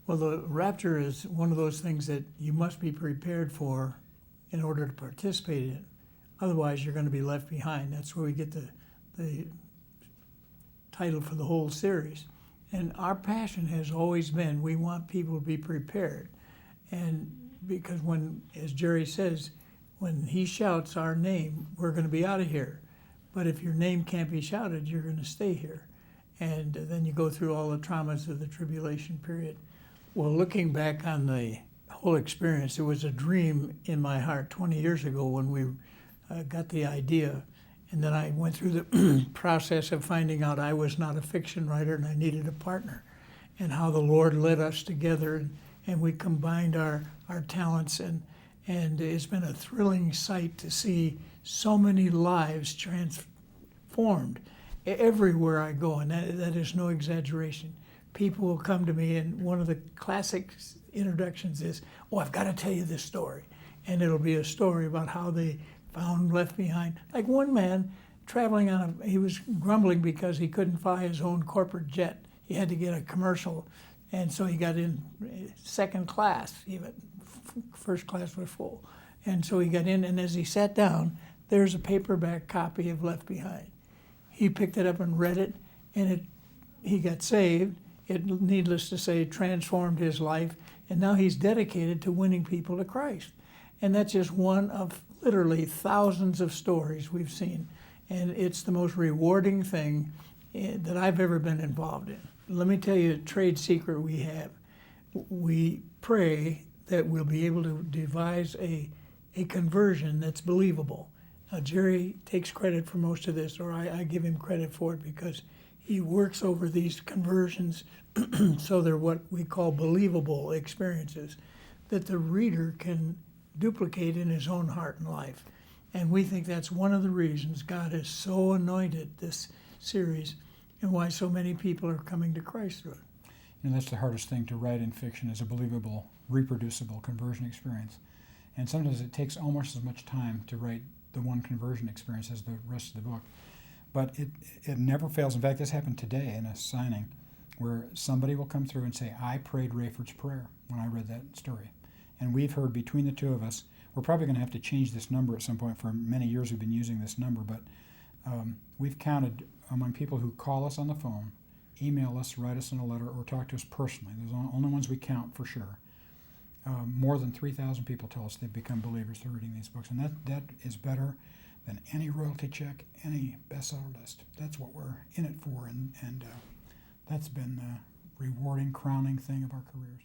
Well, the rapture is one of those things that you must be prepared for in order to participate in. Otherwise, you're going to be left behind. That's where we get the title for the whole series. And our passion has always been we want people to be prepared. And because when, as Jerry says, when he shouts our name, we're going to be out of here. But if your name can't be shouted, you're going to stay here. And then you go through all the traumas of the tribulation period. Well, looking back on the whole experience, it was a dream in my heart 20 years ago when we got the idea. And then I went through the process of finding out I was not a fiction writer and I needed a partner, and how the Lord led us together, and we combined our talents, and it's been a thrilling sight to see so many lives transformed everywhere I go, and that is no exaggeration. People will come to me, and one of the classic introductions is, "Oh, I've got to tell you this story," and it'll be a story about how they found Left Behind. Like one man traveling he was grumbling because he couldn't fly his own corporate jet. He had to get a commercial, and so he got in second class. Even first class was full, and so he got in. And as he sat down, there's a paperback copy of Left Behind. He picked it up and read it, and he got saved. It, needless to say, transformed his life, and now he's dedicated to winning people to Christ. And that's just one of literally thousands of stories we've seen. And it's the most rewarding thing that I've ever been involved in. Let me tell you a trade secret we have. We pray that we'll be able to devise a conversion that's believable. Now, Jerry takes credit for most of this, or I give him credit for it, because he works over these conversions so they're what we call believable experiences that the reader can duplicate in his own heart and life. And we think that's one of the reasons God has so anointed this series and why so many people are coming to Christ through it. And that's the hardest thing to write in fiction, is a believable, reproducible conversion experience. And sometimes it takes almost as much time to write the one conversion experience as the rest of the book. But it never fails. In fact, this happened today in a signing where somebody will come through and say, "I prayed Rayford's prayer when I read that story." And we've heard between the two of us, we're probably going to have to change this number at some point. For many years we've been using this number, but we've counted among people who call us on the phone, email us, write us in a letter, or talk to us personally. Those are the only ones we count for sure. More than 3,000 people tell us they've become believers through reading these books, and that is better than any royalty check, any bestseller list. That's what we're in it for, and that's been a rewarding, crowning thing of our careers.